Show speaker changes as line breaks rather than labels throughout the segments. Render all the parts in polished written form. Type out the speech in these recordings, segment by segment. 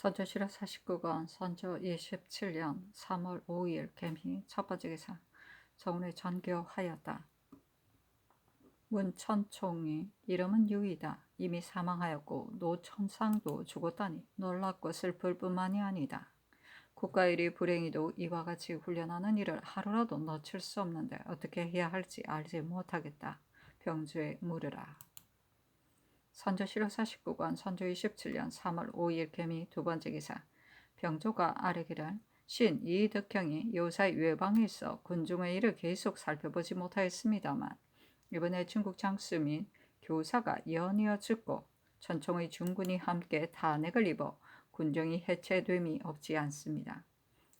선조실록 49권 선조 27년 3월 5일 개미 첫 번째 기사 정운의 전교하였다. 문천총이 이름은 유이다. 이미 사망하였고 노천상도 죽었다니 놀랍고 슬플 뿐만이 아니다. 국가일이 불행히도 이와 같이 훈련하는 일을 하루라도 놓칠 수 없는데 어떻게 해야 할지 알지 못하겠다. 병주에 물으라. 선조실록 49권 선조 27년 3월 5일 개미 두 번째 기사 병조가 아뢰기를 신 이덕형이 요사이 외방에 있어 군중의 일을 계속 살펴보지 못하였습니다만 이번에 중국 장수 및 교사가 연이어 죽고 천총의 중군이 함께 탄핵을 입어 군정이 해체됨이 없지 않습니다.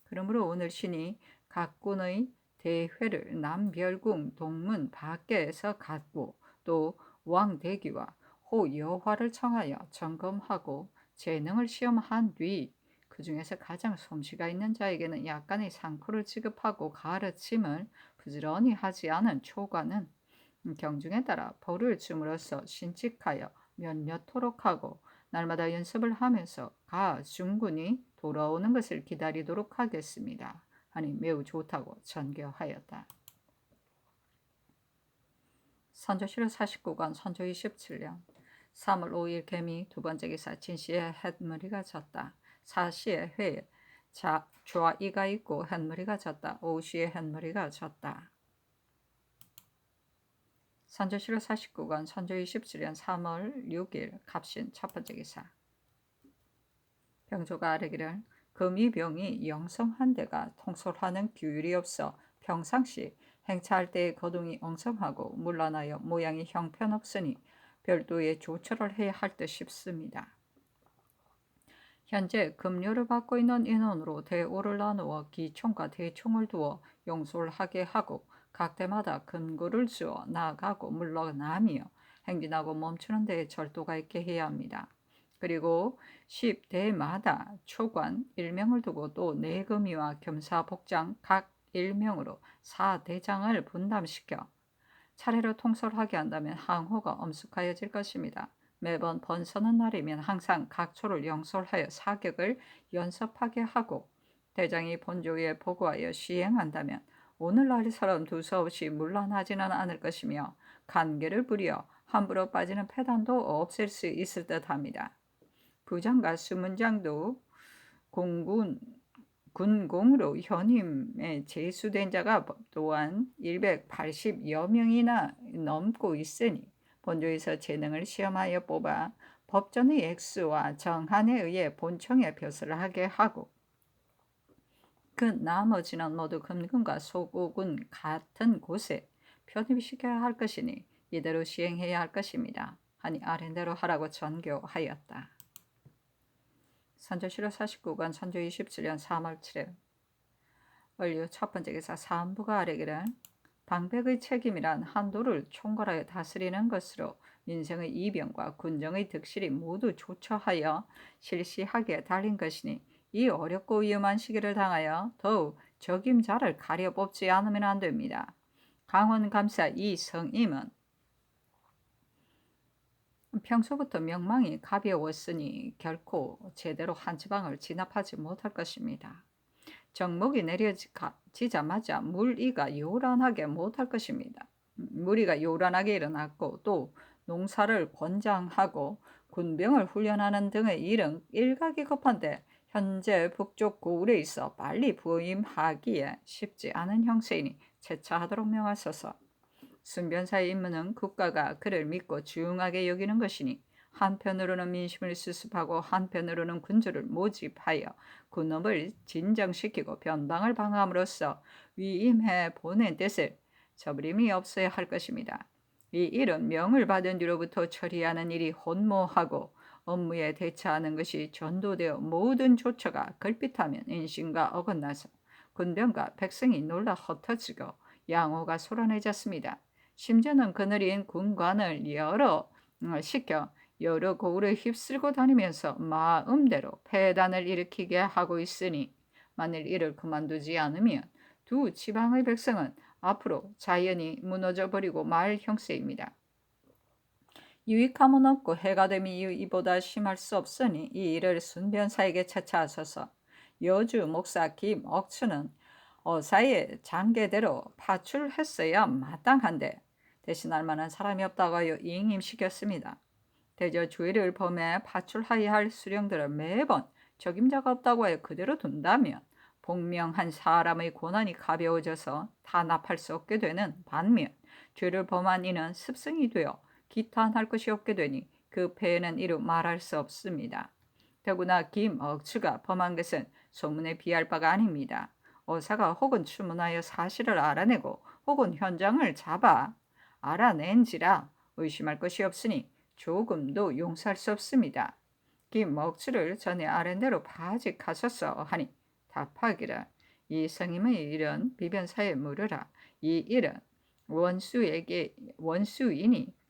그러므로 오늘 신이 각 군의 대회를 남별궁 동문 밖에서 갖고 또 왕대기와 호 여화를 청하여 점검하고 재능을 시험한 뒤 그 중에서 가장 솜씨가 있는 자에게는 약간의 상표를 지급하고 가르침을 부지런히 하지 않은 초관은 경중에 따라 벌을 줌으로써 신칙하여 몇몇토록 하고 날마다 연습을 하면서 가 중군이 돌아오는 것을 기다리도록 하겠습니다. 하니 매우 좋다고 전교하였다. 선조실록 49권 선조 27년 3월 5일 개미 두 번째 기사 진시에 햇무리가 졌다. 사시에 회에 좌이가 있고 햇무리가 졌다. 오시에 햇무리가 졌다. 선조실록 49권 선조 27년 3월 6일 갑신 첫 번째 기사 병조가 아뢰기를 금이병이 영성한 데가 통솔하는 규율이 없어 평상시 행차할 때의 거동이 엉성하고 문란하여 모양이 형편없으니 별도의 조처를 해야 할 듯 싶습니다. 현재 급료를 받고 있는 인원으로 대오를 나누어 기총과 대총을 두어 용솔 하게 하고 각 대마다 금고를 주어 나가고 물러나며 행진하고 멈추는 데에 절도가 있게 해야 합니다. 그리고 10대마다 초관 1명을 두고 또 내금위와 겸사복장 각 1명으로 4대장을 분담시켜 차례로 통솔하게 한다면 항호가 엄숙하여질 것입니다. 매번 번서는 날이면 항상 각 초를 영솔하여 사격을 연습하게 하고 대장이 본조에 보고하여 시행한다면 오늘날처럼 두서없이 물러나지는 않을 것이며 간계를 부려 함부로 빠지는 패단도 없앨 수 있을 듯합니다. 부장과 수문장도 군공으로 현임에 제수된 자가 또한 180여 명이나 넘고 있으니 본조에서 재능을 시험하여 뽑아 법전의 액수와 정한에 의해 본청에 표서를 하게 하고 그 나머지는 모두 금군과 소국군 같은 곳에 편입시켜야 할 것이니 이대로 시행해야 할 것입니다. 하니 아랜대로 하라고 전교하였다. 선조실록 49권 선조 27년 3월 7일 원류 첫 번째 기사 사헌부가 아뢰기를 방백의 책임이란 한도를 총괄하여 다스리는 것으로 민생의 이병과 군정의 득실이 모두 조처하여 실시하기에 달린 것이니 이 어렵고 위험한 시기를 당하여 더욱 적임자를 가려 뽑지 않으면 안 됩니다. 강원감사 이성임은 평소부터 명망이 가벼웠으니 결코 제대로 한 지방을 진압하지 못할 것입니다. 정목이 내려지자마자 물이가 요란하게 못할 것입니다. 무리가 요란하게 일어났고 또 농사를 권장하고 군병을 훈련하는 등의 일은 일각이 급한데 현재 북쪽 고을에 있어 빨리 부임하기에 쉽지 않은 형세이니 채차하도록 명하소서. 순변사의 임무는 국가가 그를 믿고 중하게 여기는 것이니 한편으로는 민심을 수습하고 한편으로는 군주를 모집하여 군업을 진정시키고 변방을 방함으로써 위임해 보낸 뜻을 저버림이 없어야 할 것입니다. 이 일은 명을 받은 뒤로부터 처리하는 일이 혼모하고 업무에 대처하는 것이 전도되어 모든 조처가 걸핏하면 인심과 어긋나서 군병과 백성이 놀라 흩어지고 양호가 소란해졌습니다. 심지어는 그늘인 군관을 시켜 여러 고을을 휩쓸고 다니면서 마음대로 폐단을 일으키게 하고 있으니 만일 이를 그만두지 않으면 두 지방의 백성은 앞으로 자연히 무너져 버리고 말 형세입니다. 유익함은 없고 해가 됨이 이보다 심할 수 없으니 이 일을 순변사에게 채차하소서. 여주 목사 김억추는 어사의 장계대로 파출했어야 마땅한데 대신할 만한 사람이 없다고 하여 이임시켰습니다. 대저 주의를 범해 파출하여야 할 수령들을 매번 적임자가 없다고 하여 그대로 둔다면 복명한 사람의 고난이 가벼워져서 탄압할 수 없게 되는 반면 죄를 범한 이는 습승이 되어 기탄할 것이 없게 되니 그 폐해는 이루 말할 수 없습니다. 더구나 김억추가 범한 것은 소문에 비할 바가 아닙니다. 어사가 혹은 추문하여 사실을 알아내고 혹은 현장을 잡아 알아낸지라 의심할 것이 없으니 조금도 용서할 수 없습니다. 김억추를 전에 아랜대로 파직하소서 하니 답하기를 이 성임의 일은 비변사에 물으라. 이 일은 원수이니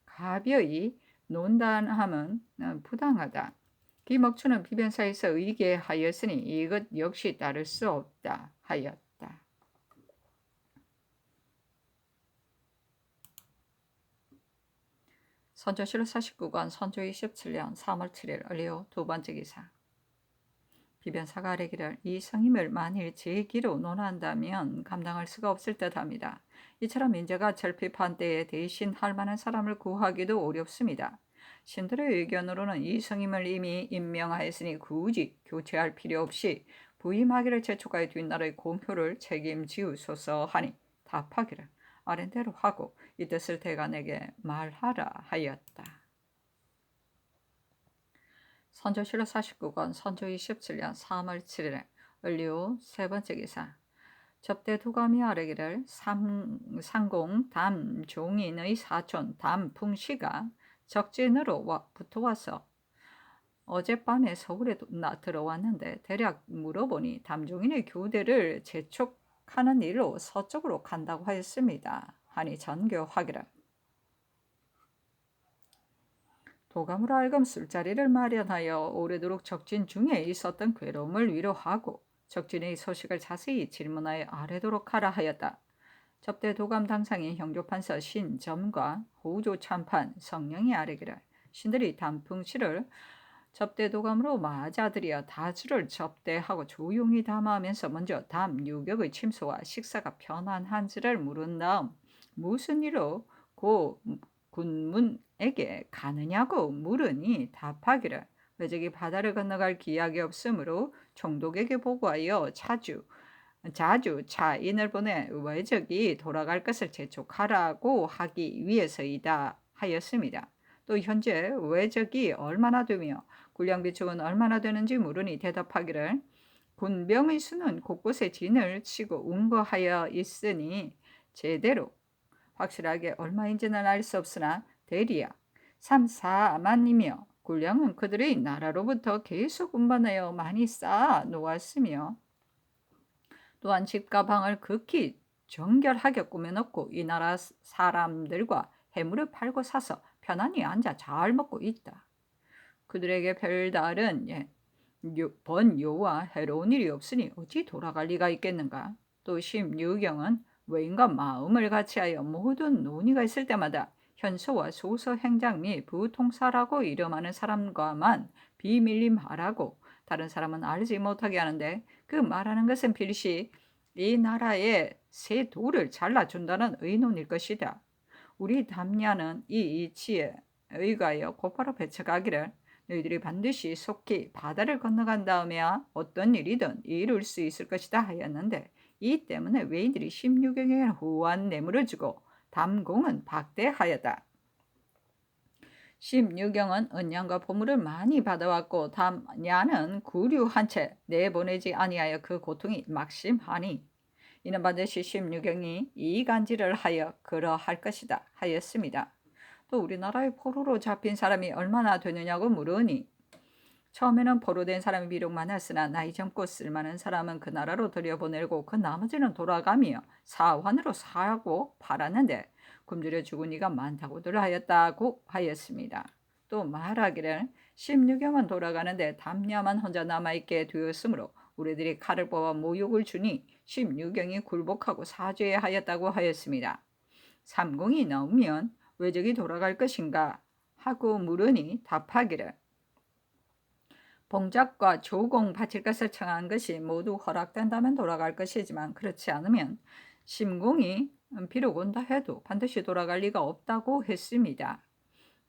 가벼이 논단함은 부당하다. 김억추는 비변사에서 의계하였으니 이것 역시 따를 수 없다 하였다. 선조실 49권 선조 27년 3월 7일 을리오 두 번째 기사. 비변사가 아뢰기를 이 성임을 만일 제기로 논한다면 감당할 수가 없을 듯합니다. 이처럼 인재가 결핍한 때에 대신할 만한 사람을 구하기도 어렵습니다. 신들의 의견으로는 이 성임을 이미 임명하였으니 굳이 교체할 필요 없이 부임하기를 재촉하여 뒷나라의 공표를 책임지우소서 하니 답하기를 아랜대로 하고 이 뜻을 대간에게 말하라 하였다. 선조실록 49권 선조 27년 3월 7일 을리오 세 번째 기사. 접대 두감이 아뢰기를 상공 담종인의 사촌 담풍씨가 적진으로 붙어와서 어젯밤에 서울에 들어왔는데 대략 물어보니 담종인의 교대를 재촉하는 일로 서쪽으로 간다고 하였습니다. 하니 전교하기를 도감으로 하여금 술자리를 마련하여 오래도록 적진 중에 있었던 괴로움을 위로하고 적진의 소식을 자세히 질문하여 아뢰도록 하라 하였다. 접대 도감 당상인 형조판서 신점과 호조 참판 성령이 아뢰기를 신들이 담풍씨를 접대 도감으로 맞아들여 다주를 접대하고 조용히 담아하면서 먼저 담유격의 침소와 식사가 편안한지를 물은 다음 무슨 일로 고 군문에게 가느냐고 물으니 답하기를 외적이 바다를 건너갈 기약이 없으므로 총독에게 보고하여 자주 차인을 보내 외적이 돌아갈 것을 재촉하라고 하기 위해서이다 하였습니다. 또 현재 외적이 얼마나 되며 군량비축은 얼마나 되는지 물으니 대답하기를 군병의 수는 곳곳에 진을 치고 운거하여 있으니 제대로 확실하게 얼마인지는 알 수 없으나 대략 3, 4만이며 군량은 그들의 나라로부터 계속 운반하여 많이 쌓아 놓았으며 또한 집과 방을 극히 정결하게 꾸며놓고 이 나라 사람들과 해물을 팔고 사서 편안히 앉아 잘 먹고 있다. 그들에게 별다른 번요와 해로운 일이 없으니 어찌 돌아갈 리가 있겠는가. 또 심유경은 외인과 마음을 같이하여 모든 논의가 있을 때마다 현서와 소서 행장 및 부통사라고 이름하는 사람과만 비밀리 말하고 다른 사람은 알지 못하게 하는데 그 말하는 것은 필시 이 나라의 새 돌을 잘라준다는 의논일 것이다. 우리 담야는 이 이치에 의가하여 곧바로 배쳐가기를 너희들이 반드시 속히 바다를 건너간 다음에야 어떤 일이든 이룰 수 있을 것이다 하였는데 이 때문에 외인들이 16경에 후한 뇌물을 주고 담공은 박대하였다. 16경은 은양과 보물을 많이 받아왔고 담야는 구류한 채 내보내지 아니하여 그 고통이 막심하니 이는 반드시 16경이 이간질을 하여 그러할 것이다 하였습니다. 또 우리나라의 포로로 잡힌 사람이 얼마나 되느냐고 물으니 처음에는 포로된 사람이 비록 많았으나 나이 젊고 쓸만한 사람은 그 나라로 들여보내고 그 나머지는 돌아가며 사환으로 사고 팔았는데 굶주려 죽은 이가 많다고들 하였다고 하였습니다. 또 말하기를 16경은 돌아가는데 담야만 혼자 남아있게 되었으므로 우리들이 칼을 뽑아 모욕을 주니 16경이 굴복하고 사죄하였다고 하였습니다. 30이 넘으면 외적이 돌아갈 것인가 하고 물으니 답하기를 봉작과 조공 바칠 것을 청한 것이 모두 허락된다면 돌아갈 것이지만 그렇지 않으면 심공이 비록 온다 해도 반드시 돌아갈 리가 없다고 했습니다.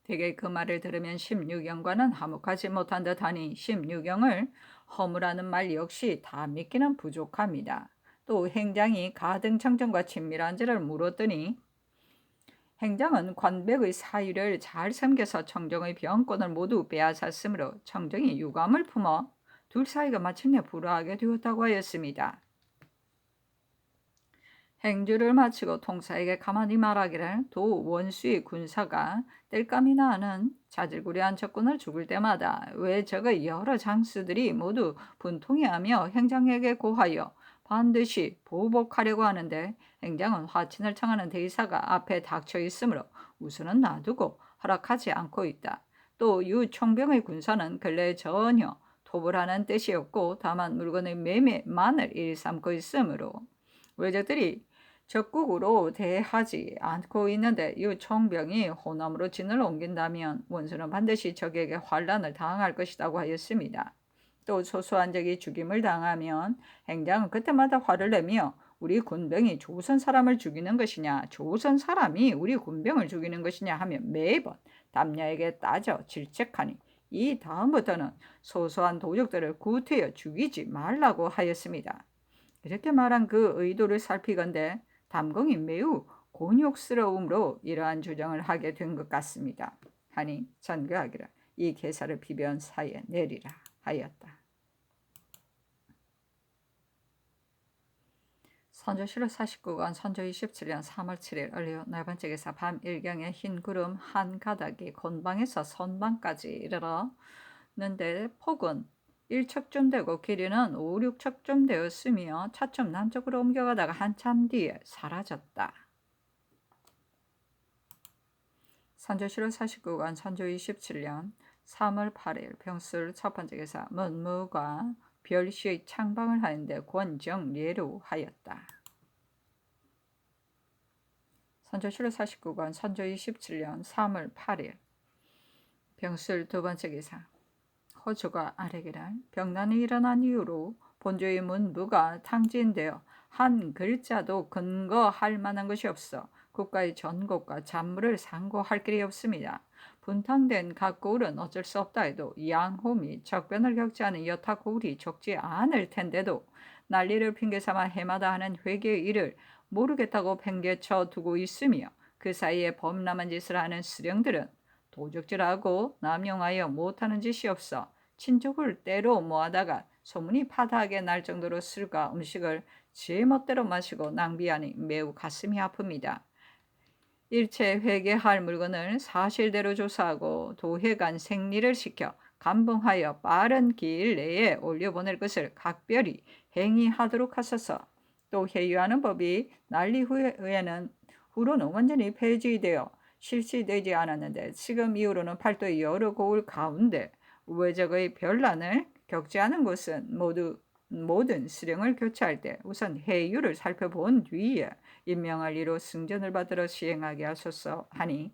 대개 그 말을 들으면 심유경과는 화목하지 못한 듯하니 심유경을 허무라는 말 역시 다 믿기는 부족합니다. 또 행장이 가등청정과 친밀한지를 물었더니 행장은 관백의 사위를 잘 섬겨서 청정의 병권을 모두 빼앗았으므로 청정이 유감을 품어 둘 사이가 마침내 불화하게 되었다고 하였습니다. 행주를 마치고 통사에게 가만히 말하기를 도 원수의 군사가 땔감이나 하는 자질구레한 적군을 죽을 때마다 왜 적의 여러 장수들이 모두 분통해하며 행장에게 고하여 반드시 보복하려고 하는데 행장은 화친을 청하는 대사가 앞에 닥쳐 있으므로 우선은 놔두고 허락하지 않고 있다. 또 유총병의 군사는 근래 전혀 토벌하는 뜻이 없고 다만 물건의 매매만을 일삼고 있으므로 외적들이 적국으로 대하지 않고 있는데 유총병이 호남으로 진을 옮긴다면 원수는 반드시 적에게 환란을 당할 것이라고 하였습니다. 또 소소한 적이 죽임을 당하면 행장은 그때마다 화를 내며 우리 군병이 조선 사람을 죽이는 것이냐 조선 사람이 우리 군병을 죽이는 것이냐 하며 매번 담야에게 따져 질책하니 이 다음부터는 소소한 도적들을 구태여 죽이지 말라고 하였습니다. 이렇게 말한 그 의도를 살피건대 담공이 매우 곤욕스러움으로 이러한 주장을 하게 된 것 같습니다. 하니 전교하기를 이 계사를 비변 사이에 내리라 하였다. 선조실록 49권 선조 27년 3월 7일 을요 네 번째 계사 밤 일경에 흰 구름 한 가닥이 곤방에서 선방까지 이르렀는데 폭은 1척쯤 되고 길이는 5, 6척쯤 되었으며 차츰 남쪽으로 옮겨가다가 한참 뒤에 사라졌다. 선조실록 49권 선조 27년 3월 8일 병술 첫 번째 계사 문무가 별시의 창방을 하는데 권정례로 하였다. 선조실록 49권 선조 27년 3월 8일 병술 두 번째 계사 호조가 아래기를 병난이 일어난 이후로 본조의 문무가 탕진되어 한 글자도 근거할 만한 것이 없어 국가의 전곡과 잔물을 상고할 길이 없습니다. 분탕된 각 고을은 어쩔 수 없다 해도 양호 및 적변을 겪지 않은 여타 고을이 적지 않을 텐데도 난리를 핑계삼아 해마다 하는 회개의 일을 모르겠다고 팽개쳐 두고 있으며 그 사이에 범람한 짓을 하는 수령들은 도적질하고 남용하여 못하는 짓이 없어 친족을 때로 모아다가 소문이 파다하게 날 정도로 술과 음식을 제멋대로 마시고 낭비하니 매우 가슴이 아픕니다. 일체 회개할 물건을 사실대로 조사하고 도회간 생리를 시켜 감봉하여 빠른 기일 내에 올려보낼 것을 각별히 행의하도록 하소서. 또 회유하는 법이 난리 후로는 완전히 폐지되어 실시되지 않았는데 지금 이후로는 팔도의 여러 고을 가운데 외적의 별난을 겪지 않은 곳은 모든 수령을 교체할 때 우선 해유를 살펴본 뒤에 임명할 이로 승전을 받으러 시행하게 하소서 하니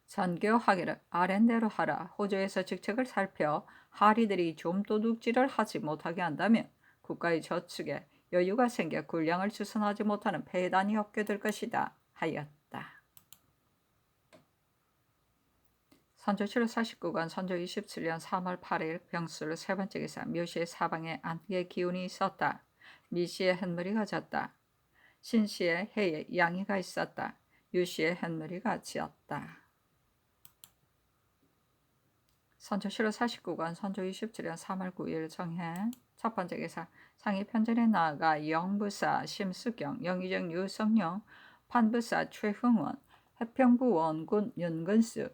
전교하기를 아랜대로 하라. 호조에서 직책을 살펴 하리들이 좀 도둑질을 하지 못하게 한다면 국가의 저축에 여유가 생겨 군량을 주선하지 못하는 폐단이 없게 될 것이다 하였다. 선조실록 49권 선조 27년 3월 8일 병술 세 번째 기사 묘시의 사방에 안개의 기운이 있었다. 미시의 햇머리가 졌다. 신시의 해에 양이가 있었다. 유시의 햇머리가 지었다. 선조실록 49권 선조 27년 3월 9일 정해 첫 번째 기사 상위 편전에 나아가 영부사 심수경, 영의정 유성룡, 판부사 최흥원, 해평부 원군 윤근수,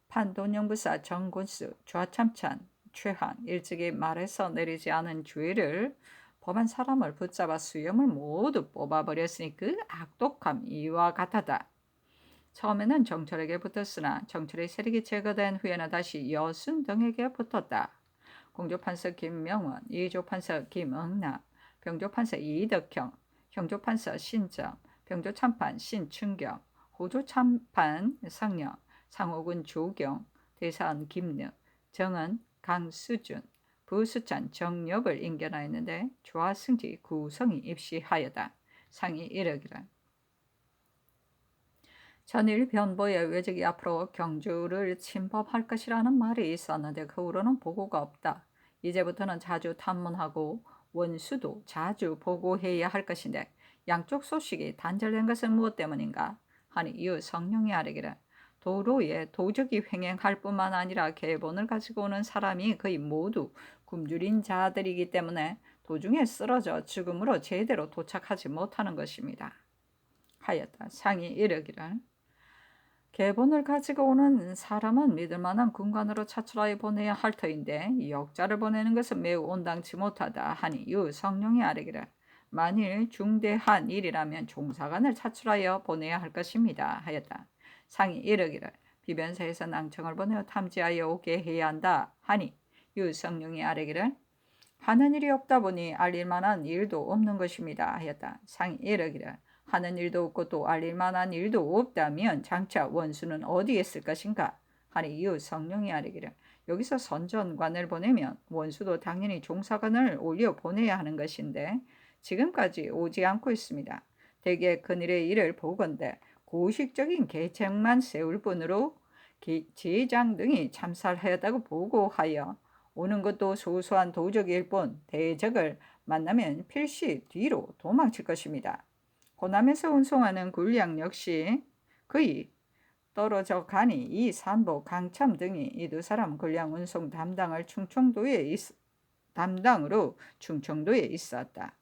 판돈영부사 정군수, 좌참찬, 최한 일찍이 말해서 내리지 않은 주의를 범한 사람을 붙잡아 수염을 모두 뽑아버렸으니 그 악독함 이와 같하다. 처음에는 정철에게 붙었으나 정철의 세력이 제거된 후에는 다시 여순 등에게 붙었다. 공조판서 김명원, 이조판서 김응나, 병조판서 이덕형, 형조판서 신점, 병조참판 신춘경, 호조참판 성령, 상옥은 조경, 대사은 김능, 정은 강수준, 부수찬 정엽을 임견하였는데 조하승지 구성이 입시하여다. 상이 이르기를 전일 변보의 외적이 앞으로 경주를 침범할 것이라는 말이 있었는데 그 후로는 보고가 없다. 이제부터는 자주 탐문하고 원수도 자주 보고해야 할 것인데 양쪽 소식이 단절된 것은 무엇 때문인가 하니 이후 성령이 아뢰기를 도로에 도적이 횡행할 뿐만 아니라 계본을 가지고 오는 사람이 거의 모두 굶주린 자들이기 때문에 도중에 쓰러져 죽음으로 제대로 도착하지 못하는 것입니다. 하였다. 상이 이르기를 계본을 가지고 오는 사람은 믿을만한 군관으로 차출하여 보내야 할 터인데 역자를 보내는 것은 매우 온당치 못하다 하니 유 성령이 아뢰기를 만일 중대한 일이라면 종사관을 차출하여 보내야 할 것입니다 하였다. 상이 이르기를 비변사에서 낭청을 보내어 탐지하여 오게 해야 한다 하니 유 성령이 아뢰기를 하는 일이 없다 보니 알릴 만한 일도 없는 것입니다 하였다. 상이 이르기를 하는 일도 없고 또 알릴 만한 일도 없다면 장차 원수는 어디에 있을 것인가 하니 이후 성령이 아뢰기를 여기서 선전관을 보내면 원수도 당연히 종사관을 올려 보내야 하는 것인데 지금까지 오지 않고 있습니다. 대개 그늘의 일을 보건대 고식적인 계책만 세울 뿐으로 제장 등이 참살하였다고 보고하여 오는 것도 소소한 도적일 뿐 대적을 만나면 필시 뒤로 도망칠 것입니다. 호남에서 운송하는 군량 역시 거의 떨어져 가니 이 산보 강참 등이 이 두 사람 군량 운송 담당으로 충청도에 있었다.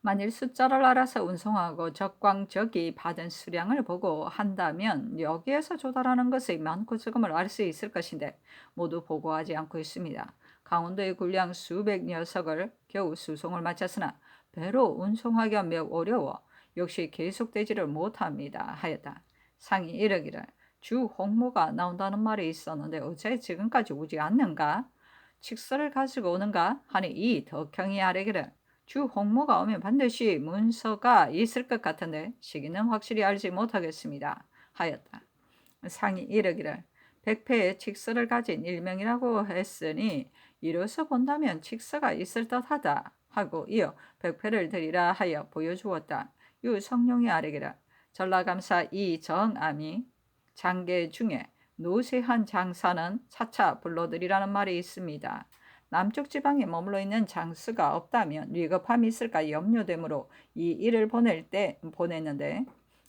만일 숫자를 알아서 운송하고 적광적이 받은 수량을 보고 한다면 여기에서 조달하는 것의 많고 적음을 알 수 있을 것인데 모두 보고하지 않고 있습니다. 강원도의 군량 수백 녀석을 겨우 수송을 마쳤으나 배로 운송하기가 매우 어려워 역시 계속되지를 못합니다 하였다. 상이 이르기를 주 홍모가 나온다는 말이 있었는데 어째 지금까지 오지 않는가? 칙서를 가지고 오는가? 하니 이 덕형이 아뢰기를 주 홍모가 오면 반드시 문서가 있을 것 같은데 시기는 확실히 알지 못하겠습니다 하였다. 상이 이르기를 백패에 칙서를 가진 일명이라고 했으니 이로서 본다면 칙서가 있을 듯하다 하고 이어 백패를 드리라 하여 보여주었다. 유 성룡이 아뢰기를 전라감사 이정암이 장계 중에 노세한 장사는 차차 불러드리라는 말이 있습니다. 남쪽 지방에 머물러 있는 장수가 없다면 위급함이 있을까 염려되므로 이 일을 보냈는데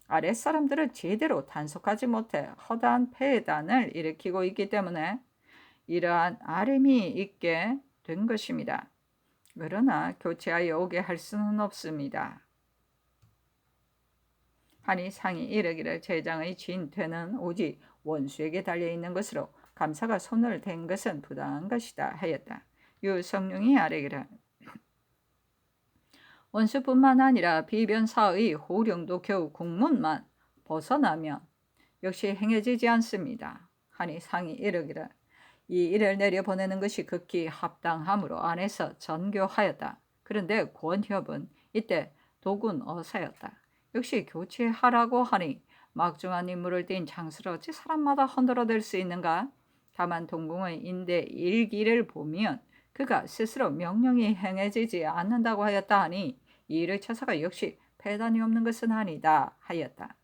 아랫사람들은 제대로 단속하지 못해 허다한 폐단을 일으키고 있기 때문에 이러한 아림이 있게 된 것입니다. 그러나 교체하여 오게 할 수는 없습니다. 하니 상이 이르기를 제장의 진퇴는 오직 원수에게 달려있는 것으로 감사가 손을 댄 것은 부당한 것이다 하였다. 유 성룡이 아뢰기를 원수뿐만 아니라 비변사의 호령도 겨우 국문만 벗어나면 역시 행해지지 않습니다. 하니 상이 이르기를 이 일을 내려보내는 것이 극히 합당함으로 안에서 전교하였다. 그런데 권협은 이때 도군 어사였다. 역시 교체하라고 하니 막중한 임무를 띈 장수를 어찌 사람마다 흔들어댈 수 있는가? 다만 동궁의 인대 일기를 보면 그가 스스로 명령이 행해지지 않는다고 하였다 하니 이 일의 처사가 역시 패단이 없는 것은 아니다 하였다.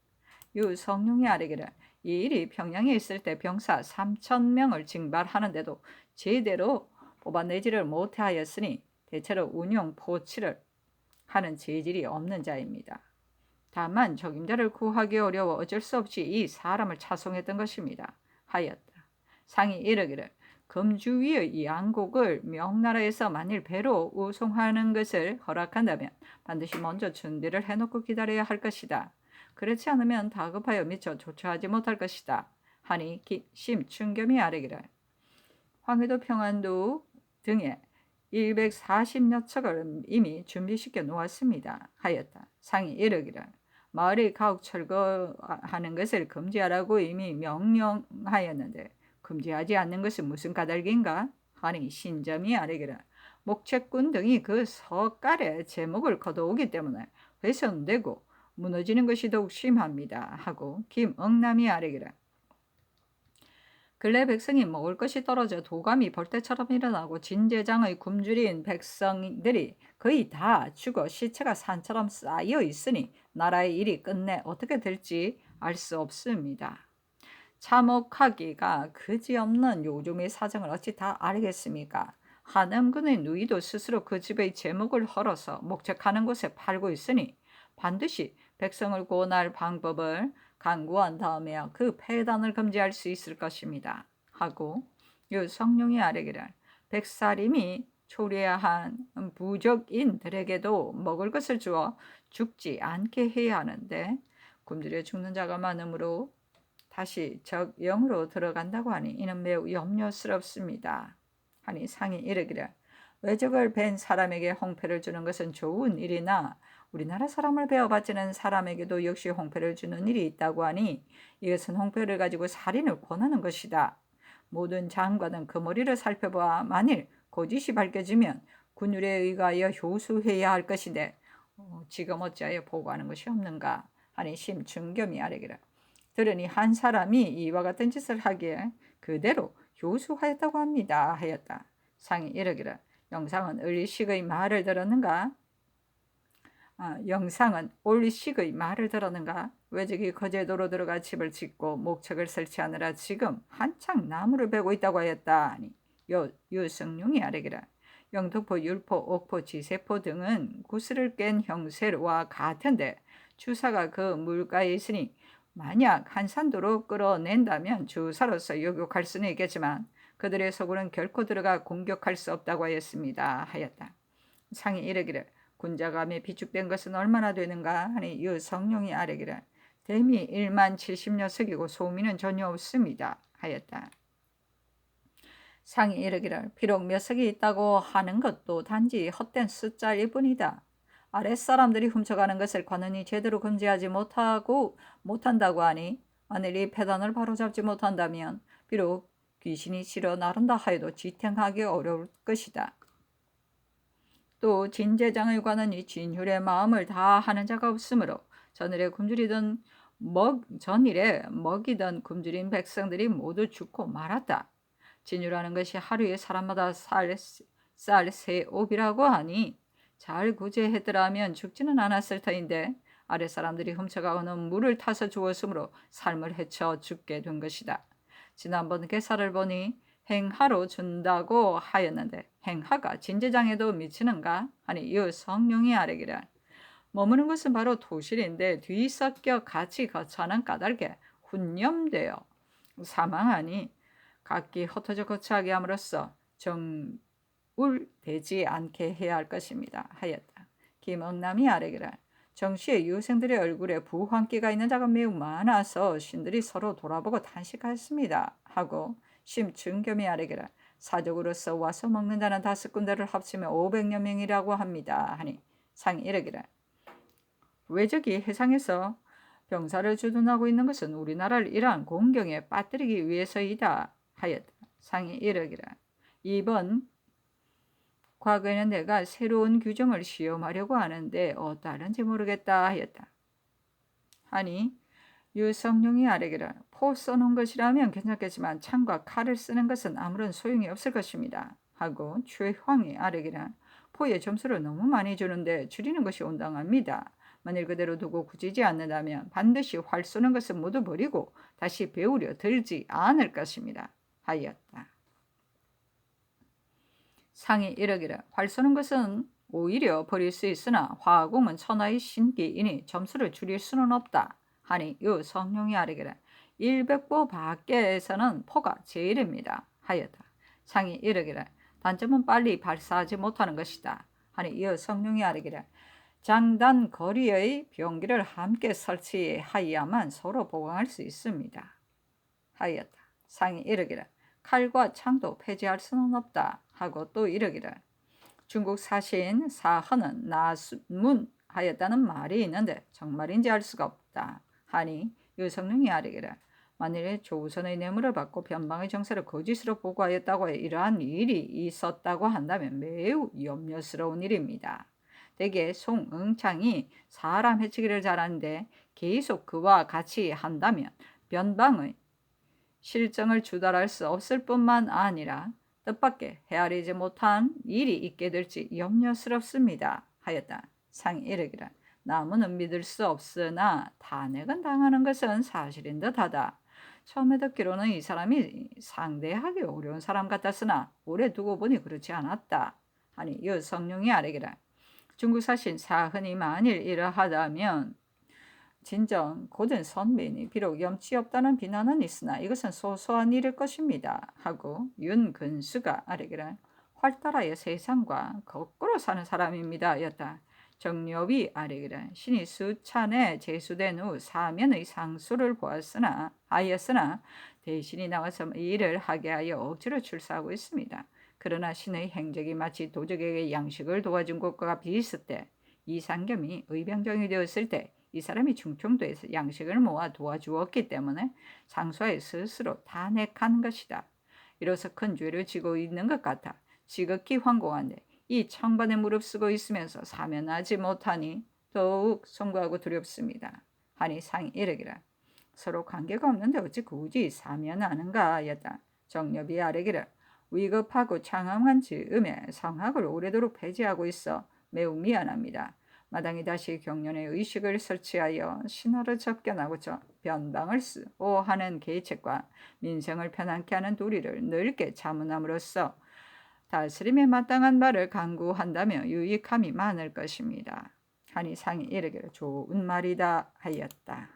유 성룡이 아뢰기를 이 일이 평양에 있을 때 병사 3,000명을 징발하는데도 제대로 뽑아내지를 못하였으니 대체로 운용 포치를 하는 재질이 없는 자입니다. 다만 적임자를 구하기 어려워 어쩔 수 없이 이 사람을 차송했던 것입니다 하였다. 상이 이르기를 금주위의 양곡을 명나라에서 만일 배로 우송하는 것을 허락한다면 반드시 먼저 준비를 해놓고 기다려야 할 것이다. 그렇지 않으면 다급하여 미처 조처하지 못할 것이다. 하니 심춘겸이 아뢰기를 황해도 평안도 등에 140여 척을 이미 준비시켜 놓았습니다 하였다. 상이 이르기를 마을의 가옥 철거하는 것을 금지하라고 이미 명령하였는데 금지하지 않는 것은 무슨 까닭인가? 하니 신점이 아뢰기를 목책군 등이 그 서깔에 제목을 거둬오기 때문에 훼손되고 무너지는 것이 더욱 심합니다 하고 김응남이 아뢰기를 근래 백성이 먹을 것이 떨어져 도감이 벌떼처럼 일어나고 진제장의 굶주린 백성들이 거의 다 죽어 시체가 산처럼 쌓여 있으니 나라의 일이 끝내 어떻게 될지 알 수 없습니다. 참혹하기가 그지없는 요즘의 사정을 어찌 다 알겠습니까? 한엄군의 누이도 스스로 그 집의 제목을 헐어서 목적하는 곳에 팔고 있으니 반드시 백성을 구원할 방법을 강구한 다음에야 그 폐단을 금지할 수 있을 것입니다. 하고 유 성령이 아뢰기를 백사림이 초래야 한 부족인들에게도 먹을 것을 주어 죽지 않게 해야 하는데 굶주려 죽는 자가 많으므로 다시 적영으로 들어간다고 하니 이는 매우 염려스럽습니다. 하니 상이 이르기를 외적을 뵌 사람에게 홍패를 주는 것은 좋은 일이나 우리나라 사람을 베어바치는 사람에게도 역시 홍패를 주는 일이 있다고 하니 이것은 홍패를 가지고 살인을 권하는 것이다. 모든 장관은 그 머리를 살펴보아 만일 거짓이 밝혀지면 군율에 의하여 효수해야 할 것인데 지금 어찌하여 보고하는 것이 없는가 하니 심중겸이 아뢰기를 들으니 한 사람이 이와 같은 짓을 하기에 그대로 효수하였다고 합니다 하였다. 상이 이르기를 영상은 을리식의 말을 들었는가? 영상은 올리식의 말을 들었는가? 외적이 거제도로 들어가 집을 짓고 목책을 설치하느라 지금 한창 나무를 베고 있다고 하였다. 아니 유승룡이 아뢰기를 영등포, 율포, 옥포, 지세포 등은 구슬을 깬 형세와 같은데 주사가 그 물가에 있으니 만약 한산도로 끌어낸다면 주사로서 요격할 수는 있겠지만 그들의 속으로는 결코 들어가 공격할 수 없다고 하였습니다 하였다. 상이 이르기를 군자감에 비축된 것은 얼마나 되는가 하니 유성룡이 아뢰기를 대미 1만 70녀석이고 소민은 전혀 없습니다 하였다. 상이 이르기를 비록 몇 석이 있다고 하는 것도 단지 헛된 숫자일 뿐이다. 아랫사람들이 훔쳐가는 것을 관원이 제대로 금지하지 못한다고 하니 만일 이 폐단을 바로잡지 못한다면 비록 귀신이 실어 나른다 하여도 지탱하기 어려울 것이다. 또 진제장의 관원이 진율의 마음을 다하는 자가 없으므로 전일에 먹이던 굶주린 백성들이 모두 죽고 말았다. 진유라는 것이 하루에 사람마다 쌀 세옵이라고 하니 잘 구제했더라면 죽지는 않았을 터인데 아랫사람들이 훔쳐가고는 물을 타서 주었으므로 삶을 헤쳐 죽게 된 것이다. 지난번 계사를 보니 행하로 준다고 하였는데 행하가 진제장에도 미치는가? 하니 이 성령이 아뢰기를 머무는 것은 바로 도실인데 뒤섞여 같이 거처하는 까닭에 훈념되어 사망하니 각기 흩어져 거처하게 함으로써 정울되지 않게 해야 할 것입니다 하였다. 김억남이 아뢰기를 정시에 유생들의 얼굴에 부황기가 있는 자가 매우 많아서 신들이 서로 돌아보고 탄식하였습니다 하고 심중겸이 아뢰기를 사족으로서 와서 먹는 자는 5군데를 합치면 500여 명이라고 합니다 하니 상이 이르기를 외적이 해상에서 병사를 주둔하고 있는 것은 우리나라를 이러한 공경에 빠뜨리기 위해서이다 하였다. 상이 이르기를 이번 과거에는 내가 새로운 규정을 시험하려고 하는데 어떠하는지 모르겠다 하였다. 하니 유성룡이 아뢰기를 포 써놓은 것이라면 괜찮겠지만 창과 칼을 쓰는 것은 아무런 소용이 없을 것입니다 하고 최황이 아뢰기를 포의 점수를 너무 많이 주는데 줄이는 것이 온당합니다. 만일 그대로 두고 굳이지 않는다면 반드시 활 쏘는 것은 모두 버리고 다시 배우려 들지 않을 것입니다 하였다. 상이 이르기를 활 쏘는 것은 오히려 버릴 수 있으나 화공은 천하의 신기이니 점수를 줄일 수는 없다 하니 유 성룡이 아뢰기를 100보 밖에서는 포가 제일입니다 하였다. 상이 이르기를 단점은 빨리 발사하지 못하는 것이다 하니 유 성룡이 아뢰기를 장단 거리의 병기를 함께 설치하여야만 서로 보강할 수 있습니다 하였다. 상이 이르기를 칼과 창도 폐지할 수는 없다 하고 또 이르기를 중국 사신 사헌은 나문 하였다는 말이 있는데 정말인지 알 수가 없다 하니 유성룡이 아뢰기를 만일 조선의 뇌물을 받고 변방의 정세를 거짓으로 보고하였다고 해 이러한 일이 있었다고 한다면 매우 염려스러운 일입니다. 대개 송응창이 사람 해치기를 잘하는데 계속 그와 같이 한다면 변방의 실정을 주달할 수 없을 뿐만 아니라 뜻밖의 헤아리지 못한 일이 있게 될지 염려스럽습니다. 하였다. 상이 이르기를 나무는 믿을 수 없으나 탄핵은 당하는 것은 사실인 듯하다. 처음에 듣기로는 이 사람이 상대하기 어려운 사람 같았으나 오래 두고 보니 그렇지 않았다. 하니 이 성룡이 아뢰기를 중국 사신 사흔이 만일 이러하다면 진정 고된 선배이니 비록 염치 없다는 비난은 있으나 이것은 소소한 일일 것입니다. 하고 윤근수가 아뢰기를 활달하여 세상과 거꾸로 사는 사람입니다. 였다. 정렵이 아뢰기를 신이 수차례 제수된 후 사면의 상수를 하였으나 대신이 나와서 이 일을 하게 하여 억지로 출사하고 있습니다. 그러나 신의 행적이 마치 도적에게 양식을 도와준 것과 비슷해 이상겸이 의병정이 되었을 때 이 사람이 충청도에서 양식을 모아 도와주었기 때문에 상소하여 스스로 탄핵한 것이다. 이로써 큰 죄를 지고 있는 것 같아 지극히 황공한데 이 청반에 무릅쓰고 있으면서 사면하지 못하니 더욱 송구하고 두렵습니다. 하니 상이 이르기를 서로 관계가 없는데 어찌 굳이 사면하는가 하였다. 정엽이 아뢰기를 위급하고 창황한 즈음에 성학을 오래도록 폐지하고 있어 매우 미안합니다. 마땅히 다시 경련의 의식을 설치하여 신하를 접견하고 변방을 수호하는 계책과 민생을 편안케 하는 도리를 넓게 자문함으로써 다스림에 마땅한 바를 강구한다며 유익함이 많을 것입니다. 하니 상이 이르기를 좋은 말이다 하였다.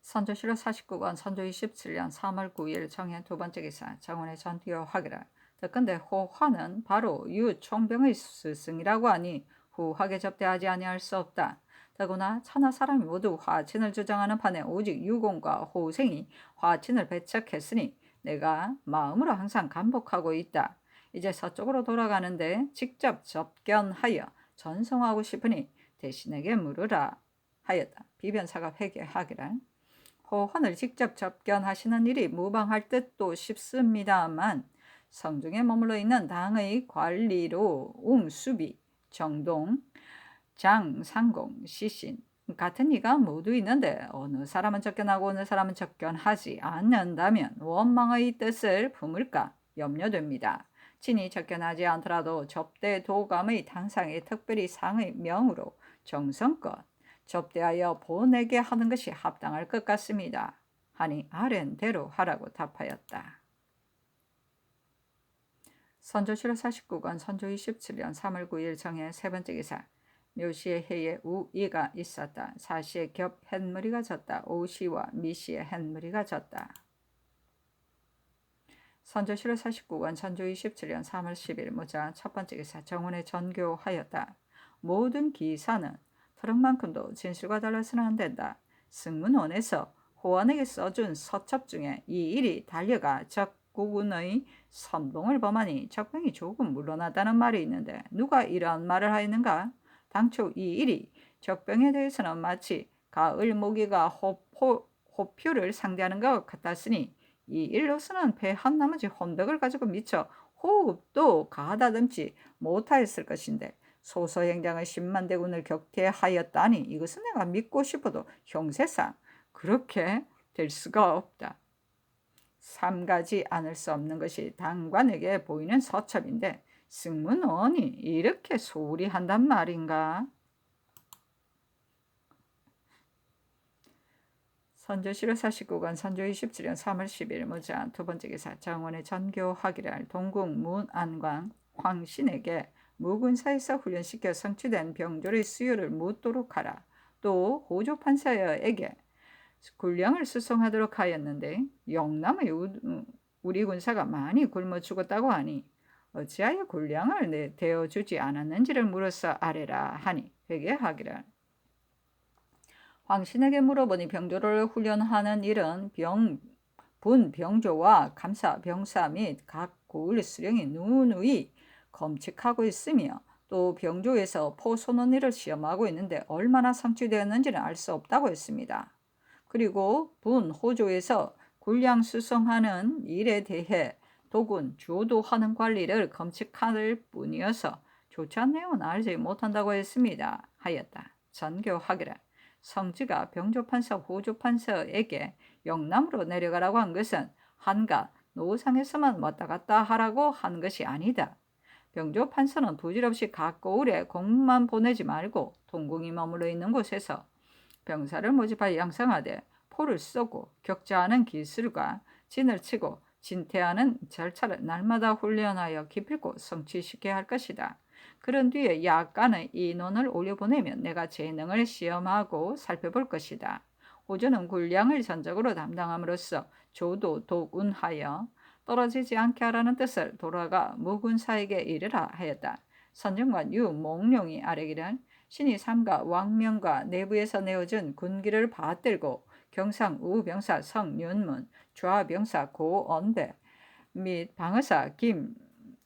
선조실록 49권 선조 27년 3월 9일 정해 두 번째 기사 정원의 전투여 하기를 듣건대 호화는 바로 유총병의 스승이라고 하니 후하게 접대하지 아니할 수 없다. 더구나 천하 사람이 모두 화친을 주장하는 판에 오직 유공과 호생이 화친을 배척했으니 내가 마음으로 항상 감복하고 있다. 이제 서쪽으로 돌아가는데 직접 접견하여 전송하고 싶으니 대신에게 물으라 하였다. 비변사가 회개하기를 호헌을 직접 접견하시는 일이 무방할 듯도 싶습니다만 성중에 머물러 있는 당의 관리로 웅수비, 정동, 장상공, 시신 같은 이가 모두 있는데 어느 사람은 접견하고 어느 사람은 접견하지 않는다면 원망의 뜻을 품을까 염려됩니다. 친히 접견하지 않더라도 접대 도감의 당상에 특별히 상의 명으로 정성껏 접대하여 보내게 하는 것이 합당할 것 같습니다. 하니 아랜대로 하라고 답하였다. 선조실록 49권 선조 27년 3월 9일 정해 세 번째 기사 묘시의 해에 우이가 있었다. 사시의 겹 햇무리가 졌다. 오시와 미시의 햇무리가 졌다. 선조실록 49권 선조 27년 3월 10일 무자 첫 번째 기사 정원에 전교하였다. 모든 기사는 트럭만큼도 진실과 달라서는 안 된다. 승문원에서 호원에게 써준 서첩 중에 이 일이 달려가 적국군의 선봉을 범하니 적병이 조금 물러나다는 말이 있는데 누가 이러한 말을 하였는가? 당초 이 일이 적병에 대해서는 마치 가을 모기가 호표를 상대하는 것 같았으니 이 일로서는 패한 나머지 혼백을 가지고 미처 호흡도 가다듬지 못하였을 것인데 소서행장의 10만 대군을 격퇴하였다니 이것은 내가 믿고 싶어도 형세상 그렇게 될 수가 없다. 삼가지 않을 수 없는 것이 당관에게 보이는 서첩인데 승문원이 이렇게 소홀히 한단 말인가? 선조실록 49권 선조 27년 3월 10일 무자 두 번째 기사 정원의 전교하기를 할 동국 문안광 황신에게 무군사에서 훈련시켜 성취된 병졸의 수요를 묻도록 하라. 또 호조 판사에게 군량을 수송하도록 하였는데 영남의 우리 군사가 많이 굶어 죽었다고 하니 어찌하여 군량을 대어주지 않았는지를 물어서 아뢰라 하니 회개하기를 황신에게 물어보니 병조를 훈련하는 일은 분병조와 감사, 병사 및 각 고을 수령이 누누이 검칙하고 있으며 또 병조에서 포소논의를 시험하고 있는데 얼마나 성취되었는지는 알 수 없다고 했습니다. 그리고 분호조에서 군량 수송하는 일에 대해 도군, 주도하는 관리를 검칙할 뿐이어서 조차 내용은 알지 못한다고 했습니다. 하였다. 전교하기를 성지가 병조판서 호조판서에게 영남으로 내려가라고 한 것은 한가 노상에서만 왔다 갔다 하라고 한 것이 아니다. 병조판서는 부질없이 각 고을에 공문만 보내지 말고 동궁이 머물러 있는 곳에서 병사를 모집하여 양성하되 포를 쏘고 격자하는 기술과 진을 치고 진퇴하는 절차를 날마다 훈련하여 기필코 성취시켜야 할 것이다. 그런 뒤에 약간의 인원을 올려보내면 내가 재능을 시험하고 살펴볼 것이다. 호조는 군량을 전적으로 담당함으로써 조도 도군하여 떨어지지 않게 하라는 뜻을 돌아가 무군사에게 이르라 하였다. 선정관 유몽룡이 아뢰기를 신이 삼가 왕명과 내부에서 내어준 군기를 받들고 경상 우병사 성윤문, 좌병사 고언배 및 방어사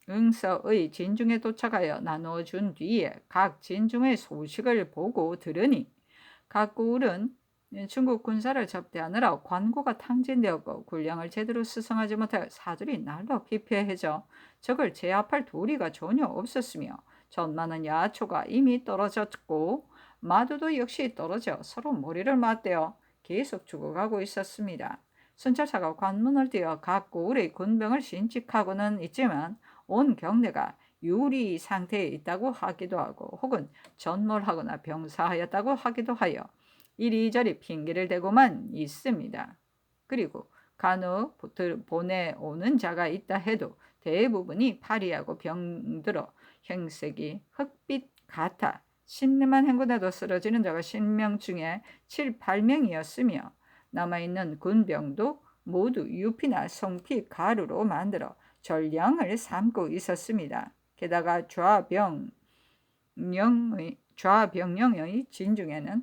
김응서의 진중에 도착하여 나누어준 뒤에 각 진중의 소식을 보고 들으니 각 고을은 중국 군사를 접대하느라 관고가 탕진되었고 군량을 제대로 수송하지 못하여 사들이 날로 피폐해져 적을 제압할 도리가 전혀 없었으며 전만은 야초가 이미 떨어졌고 마두도 역시 떨어져 서로 머리를 맞대어 계속 죽어가고 있었습니다. 순찰사가 관문을 띄어 각 고을의 군병을 신직하고는 있지만 온 경내가 유리 상태에 있다고 하기도 하고 혹은 전몰하거나 병사하였다고 하기도 하여 이리저리 핑계를 대고만 있습니다. 그리고 간혹 보내오는 자가 있다 해도 대부분이 파리하고 병들어 행색이 흑빛 같아 신명만 행군해도 쓰러지는 자가 10명 중에 7, 8명이었으며 남아있는 군병도 모두 유피나 송피 가루로 만들어 전량을 삼고 있었습니다. 게다가 좌병령의 진중에는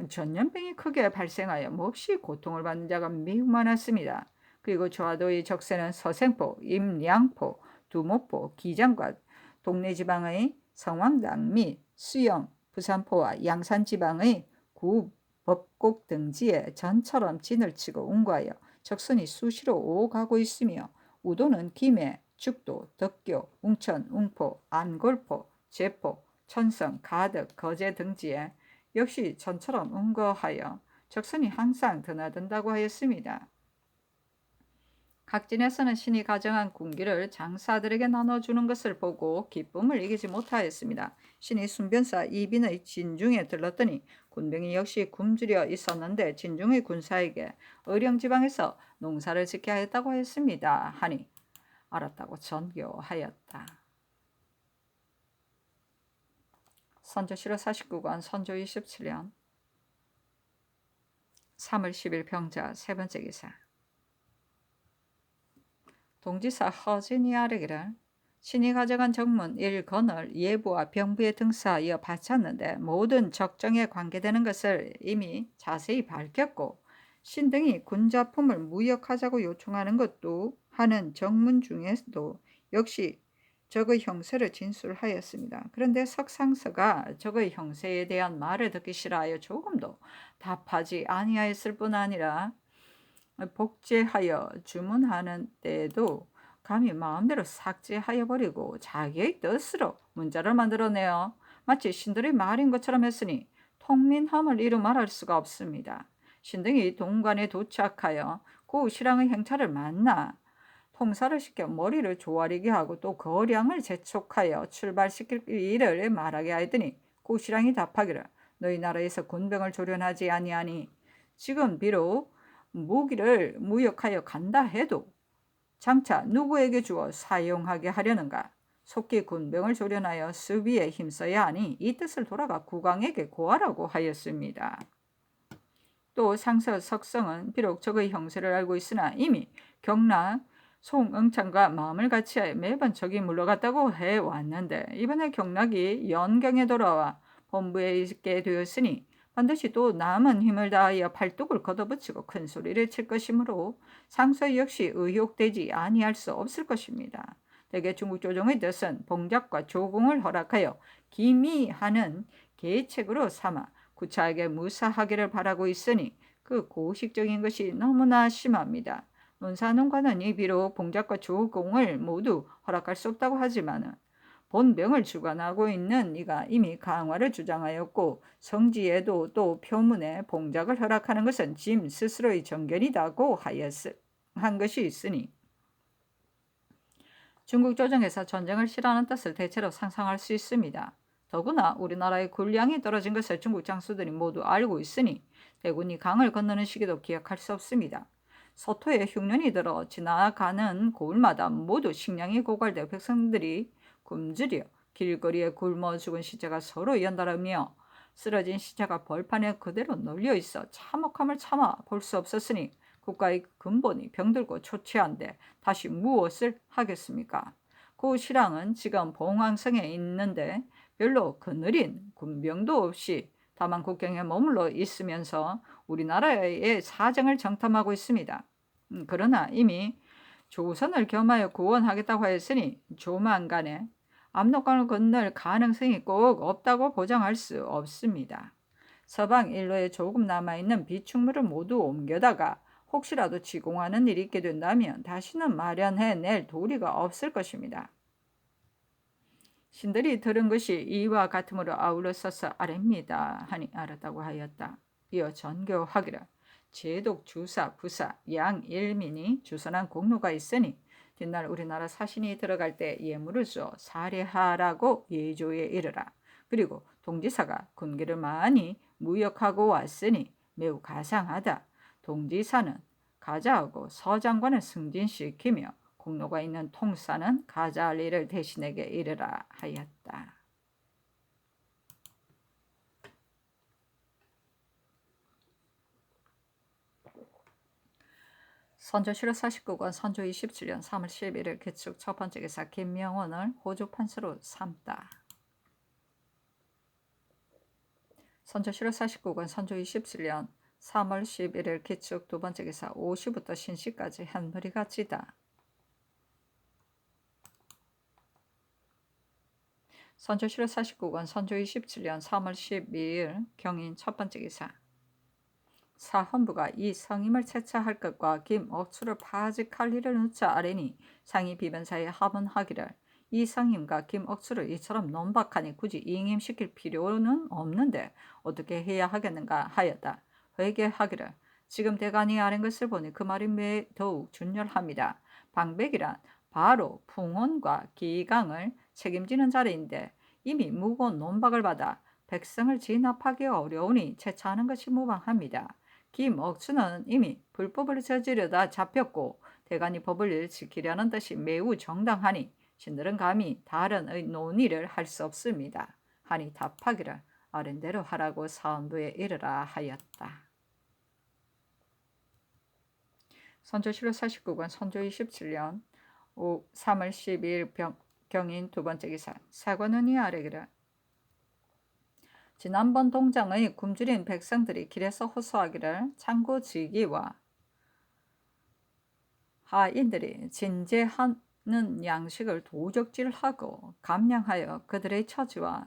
전염병이 크게 발생하여 몹시 고통을 받는 자가 매우 많았습니다. 그리고 좌도의 적세는 서생포, 임량포, 두모포, 기장과 동네 지방의 성황당 및 수영, 부산포와 양산 지방의 구, 법곡 등지에 전처럼 진을 치고 운구하여 적선이 수시로 오가고 있으며 우도는 김해, 죽도, 덕교, 웅천, 웅포, 안골포, 제포, 천성, 가덕, 거제 등지에 역시 전처럼 운거하여 적선이 항상 드나든다고 하였습니다. 각진에서는 신이 가정한 군기를 장사들에게 나눠주는 것을 보고 기쁨을 이기지 못하였습니다. 신이 순변사 이빈의 진중에 들렀더니 군병이 역시 굶주려 있었는데 진중의 군사에게 의령지방에서 농사를 짓게 하였다고 하였습니다. 하니 알았다고 전교하였다. 선조실호 49권 선조 27년 3월 10일 병자 세 번째 기사. 동지사 허진이 아뢰기를 신이 가져간 정문 1건을 예부와 병부에 등사하여 바쳤는데 모든 적정에 관계되는 것을 이미 자세히 밝혔고 신 등이 군자품을 무역하자고 요청하는 것도 하는 정문 중에도 역시 적의 형세를 진술하였습니다. 그런데 석상서가 적의 형세에 대한 말을 듣기 싫어하여 조금도 답하지 아니하였을 뿐 아니라 복제하여 주문하는 때에도 감히 마음대로 삭제하여 버리고 자기의 뜻으로 문자를 만들어내어 마치 신들의 말인 것처럼 했으니 통민함을 이루 말할 수가 없습니다. 신등이 동관에 도착하여 고 신랑의 행차를 만나 통사를 시켜 머리를 조아리게 하고 또 거량을 재촉하여 출발시킬 일을 말하게 하였더니 고 신랑이 답하기를 너희 나라에서 군병을 조련하지 아니하니 지금 비록 무기를 무역하여 간다 해도 장차 누구에게 주어 사용하게 하려는가? 속히 군병을 조련하여 수비에 힘써야 하니 이 뜻을 돌아가 국왕에게 고하라고 하였습니다. 또 상서 석성은 비록 적의 형세를 알고 있으나 이미 경락 송응창과 마음을 같이하여 매번 적이 물러갔다고 해왔는데 이번에 경락이 연경에 돌아와 본부에 있게 되었으니 반드시 또 남은 힘을 다하여 팔뚝을 걷어붙이고 큰 소리를 칠 것이므로 상서 역시 의혹되지 아니할 수 없을 것입니다. 대개 중국 조정의 뜻은 봉작과 조공을 허락하여 기미하는 계책으로 삼아 구차하게 무사하기를 바라고 있으니 그 고식적인 것이 너무나 심합니다. 논사논관원이 비록 봉작과 조공을 모두 허락할 수 없다고 하지만 본병을 주관하고 있는 이가 이미 강화를 주장하였고 성지에도 또 표문에 봉작을 허락하는 것은 짐 스스로의 정견이다고 한 것이 있으니 중국 조정에서 전쟁을 싫어하는 뜻을 대체로 상상할 수 있습니다. 더구나 우리나라의 군량이 떨어진 것을 중국 장수들이 모두 알고 있으니 대군이 강을 건너는 시기도 기억할 수 없습니다. 서토에 흉년이 들어 지나가는 고을마다 모두 식량이 고갈되어 백성들이 굶주려 길거리에 굶어 죽은 시체가 서로 연달으며 쓰러진 시체가 벌판에 그대로 널려 있어 참혹함을 참아 볼 수 없었으니 국가의 근본이 병들고 초췌한데 다시 무엇을 하겠습니까? 그 실황은 지금 봉황성에 있는데 별로 그늘인 군병도 없이 다만 국경에 머물러 있으면서 우리나라의 사정을 정탐하고 있습니다. 그러나 이미 조선을 겸하여 구원하겠다고 하였으니 조만간에 압록강을 건널 가능성이 꼭 없다고 보장할 수 없습니다. 서방 일로에 조금 남아있는 비축물을 모두 옮겨다가 혹시라도 지공하는 일이 있게 된다면 다시는 마련해낼 도리가 없을 것입니다. 신들이 들은 것이 이와 같으므로 아울러 써서 아뢰입니다 하니 알았다고 하였다. 이어 전교하기를 제독 주사 부사 양 일민이 주선한 공로가 있으니 뒷날 우리나라 사신이 들어갈 때 예물을 줘 살해하라고 예조에 이르라. 그리고 동지사가 군기를 많이 무역하고 왔으니 매우 가상하다. 동지사는 가자하고 서장관을 승진시키며 공로가 있는 통사는 가자할 일을 대신에게 이르라 하였다. 선조 7월 49권 선조 27년 3월 11일 개축 첫 번째 기사 김명원을 호주 판서로 삼다. 선조 7월 49권 선조 27년 3월 11일 개축 두 번째 기사 오시부터 신시까지 한무리가 지다. 선조 7월 49권 선조 27년 3월 12일 경인 첫 번째 기사 사헌부가 이 성임을 채차할 것과 김억수를 파직할 일을 누차 아뢰니 상이 비변사에 하문하기를 이 성임과 김억수를 이처럼 논박하니 굳이 이임시킬 필요는 없는데 어떻게 해야 하겠는가 하였다. 회개하기를 지금 대간이 아뢰는 것을 보니 그 말이 더욱 준열합니다. 방백이란 바로 풍원과 기강을 책임지는 자리인데 이미 무거운 논박을 받아 백성을 진압하기 어려우니 채차하는 것이 무방합니다. 김억수는 이미 불법을 저지르다 잡혔고 대간이 법을 지키려는 뜻이 매우 정당하니 신들은 감히 다른 논의를 할 수 없습니다. 하니 답하기를 아랜대로 하라고 사헌부에 이르라 하였다. 선조 7월 49권 선조 27년 3월 12일 경인 두 번째 기사 사관원이 아뢰기를 지난번 동장의 굶주린 백성들이 길에서 호소하기를 창고지기와 하인들이 진제하는 양식을 도적질하고 감량하여 그들의 처자와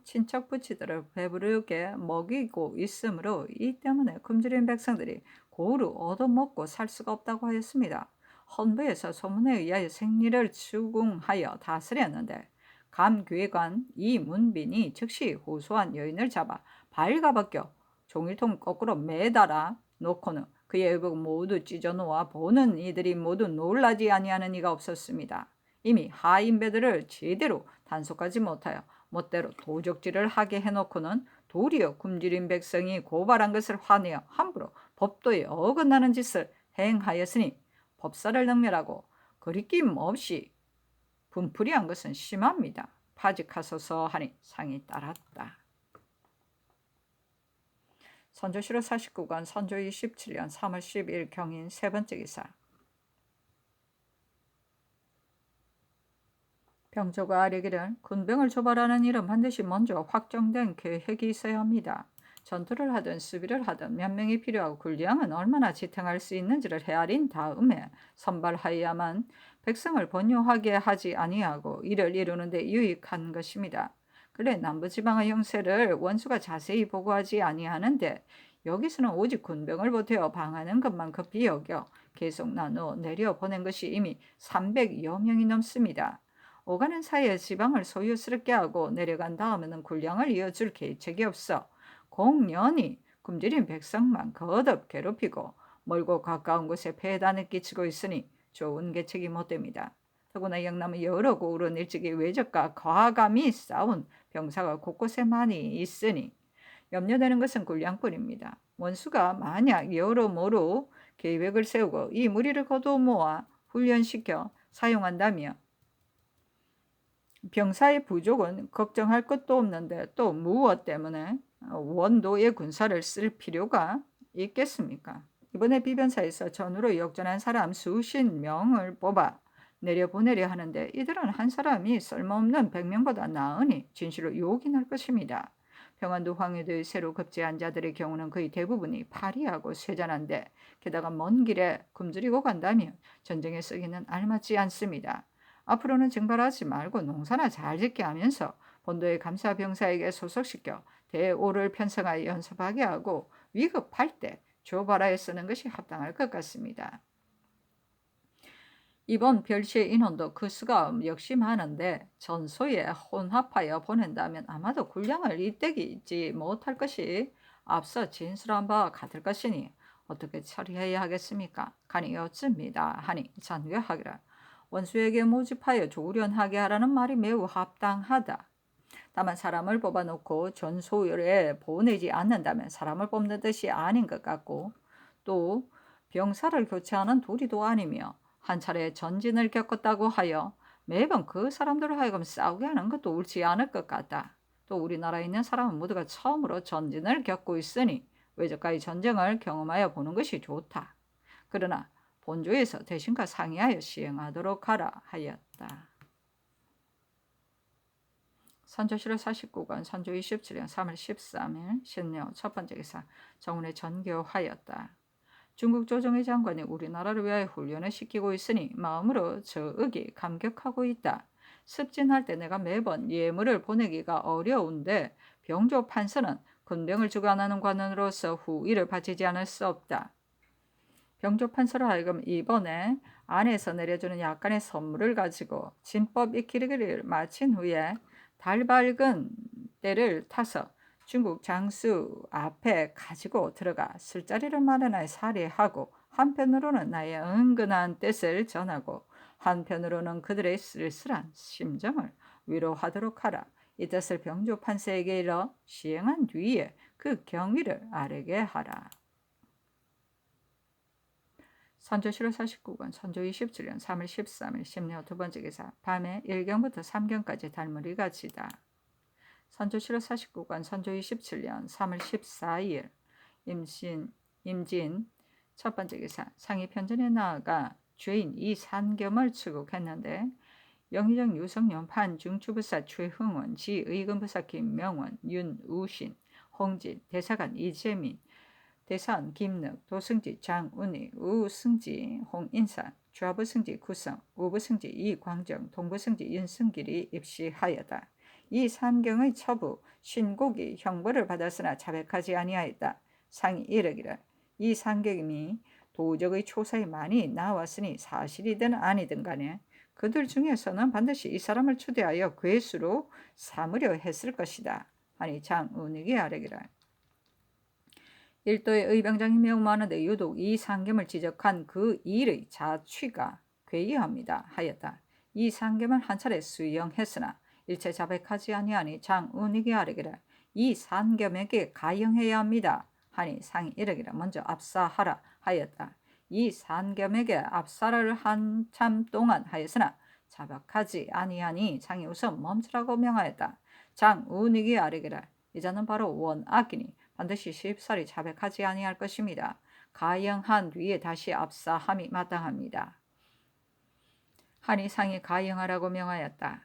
친척 부치들을 배부르게 먹이고 있으므로 이 때문에 굶주린 백성들이 고루 얻어먹고 살 수가 없다고 하였습니다. 헌부에서 소문에 의하여 생리를 추궁하여 다스렸는데 감괴관 이문빈이 즉시 호소한 여인을 잡아 발가벗겨 종일통 거꾸로 매달아 놓고는 그의 의복 모두 찢어놓아 보는 이들이 모두 놀라지 아니하는 이가 없었습니다. 이미 하인배들을 제대로 단속하지 못하여 멋대로 도적질을 하게 해놓고는 도리어 굶주린 백성이 고발한 것을 화내어 함부로 법도에 어긋나는 짓을 행하였으니 법사를 능멸하고 거리낌 없이 분풀이한 것은 심합니다. 파직하소서 하니 상이 따랐다. 선조 7월 49권 선조 27년 3월 10일 경인 세 번째 기사 병조가 아뢰기를 군병을 조발하는 일은 반드시 먼저 확정된 계획이 있어야 합니다. 전투를 하든 수비를 하든 몇 명이 필요하고 군량은 얼마나 지탱할 수 있는지를 헤아린 다음에 선발하여야만 백성을 번요하게 하지 아니하고 이를 이루는 데 유익한 것입니다. 그래 남부지방의 형세를 원수가 자세히 보고하지 아니하는데 여기서는 오직 군병을 보태어 방하는 것만 급히 여겨 계속 나누어 내려보낸 것이 이미 300여 명이 넘습니다. 오가는 사이에 지방을 소유스럽게 하고 내려간 다음에는 군량을 이어줄 계책이 없어 공연히 굶주린 백성만 거듭 괴롭히고 멀고 가까운 곳에 폐단을 끼치고 있으니 좋은 계책이 못됩니다. 더구나 영남의 여러 고을은 일찍이 외적과 과감히 싸운 병사가 곳곳에 많이 있으니 염려되는 것은 군량뿐입니다. 원수가 만약 여러모로 계획을 세우고 이 무리를 거둬 모아 훈련시켜 사용한다면 병사의 부족은 걱정할 것도 없는데 또 무엇 때문에 원도의 군사를 쓸 필요가 있겠습니까? 이번에 비변사에서 전으로 역전한 사람 수십 명을 뽑아 내려보내려 하는데 이들은 한 사람이 쓸모없는 100명보다 나으니 진실로 욕이 날 것입니다. 평안도 황해도에 새로 급제한 자들의 경우는 거의 대부분이 파리하고 쇠잔한데 게다가 먼 길에 굶주리고 간다면 전쟁에 쓰기는 알맞지 않습니다. 앞으로는 증발하지 말고 농사나 잘 짓게 하면서 본도의 감사병사에게 소속시켜 대오를 편성하여 연습하게 하고 위급할 때 조바라에 쓰는 것이 합당할 것 같습니다. 이번 별시의 인원도 그 수가 역시 많은데 전소에 혼합하여 보낸다면 아마도 군량을 이때기지 못할 것이 앞서 진술한 바와 같을 것이니 어떻게 처리해야 하겠습니까? 간이 어쭅니다 하니 잔괴하기를 원수에게 모집하여 조련하게 하라는 말이 매우 합당하다. 다만 사람을 뽑아놓고 전소에 보내지 않는다면 사람을 뽑는 뜻이 아닌 것 같고 또 병사를 교체하는 도리도 아니며 한 차례 전진을 겪었다고 하여 매번 그 사람들을 하여금 싸우게 하는 것도 옳지 않을 것 같다. 또 우리나라에 있는 사람은 모두가 처음으로 전진을 겪고 있으니 외적과의 전쟁을 경험하여 보는 것이 좋다. 그러나 본조에서 대신과 상의하여 시행하도록 하라 하였다. 선조실록 49권 선조 27년 3월 13일 신묘 첫 번째 기사 정운에 전교하였다. 중국 조정의 장관이 우리나라를 위하여 훈련을 시키고 있으니 마음으로 저윽이 감격하고 있다. 습진할 때 내가 매번 예물을 보내기가 어려운데 병조 판서는 군병을 주관하는 관원으로서 후의를 바치지 않을 수 없다. 병조 판서로 하여금 이번에 안에서 내려주는 약간의 선물을 가지고 진법 익히기를 마친 후에 달 밝은 때를 타서 중국 장수 앞에 가지고 들어가 술자리를 마련하여 살해하고 한편으로는 나의 은근한 뜻을 전하고 한편으로는 그들의 쓸쓸한 심정을 위로하도록 하라. 이 뜻을 병조 판서에게 일러 시행한 뒤에 그 경위를 아뢰게 하라. 선조실록 49권 선조 27년 3월 13일 신묘 두 번째 기사 밤에 1경부터 3경까지 달무리가 지다. 선조실록 49권 선조 27년 3월 14일 임진 첫 번째 기사 상이 편전에 나아가 죄인 이산겸을 추국했는데 영의정 유성룡 판중추부사 최흥원 지의금부사 김명원 윤우신 홍진 대사관 이재민 대사원 김능 도승지 장운희 우승지 홍인사 좌부승지 구성 우부승지 이광정 동부승지 윤승길이 입시하였다. 이 삼경의 처부 신곡이 형벌을 받았으나 자백하지 아니하였다. 상이 이르기를 이 삼경이 도적의 초사에 많이 나왔으니 사실이든 아니든 간에 그들 중에서는 반드시 이 사람을 추대하여 괴수로 삼으려 했을 것이다. 하니 장운익이 아뢰기를 일도의 의병장이 매우 많은데 유독 이 상겸을 지적한 그 일의 자취가 괴이합니다 하였다. 이 상겸을 한 차례 수용했으나 일체 자백하지 아니하니 장운익이 아뢰기를 이 상겸에게 가형해야 합니다 하니 상이 이르기를 먼저 압사하라 하였다. 이 상겸에게 압사를 한참 동안 하였으나 자백하지 아니하니 상이 우선 멈추라고 명하였다. 장운익이 아뢰기를 이자는 바로 원악이니 반드시 쉽사리 자백하지 아니할 것입니다. 가형한 뒤에 다시 압사함이 마땅합니다. 하니 상이 가형하라고 명하였다.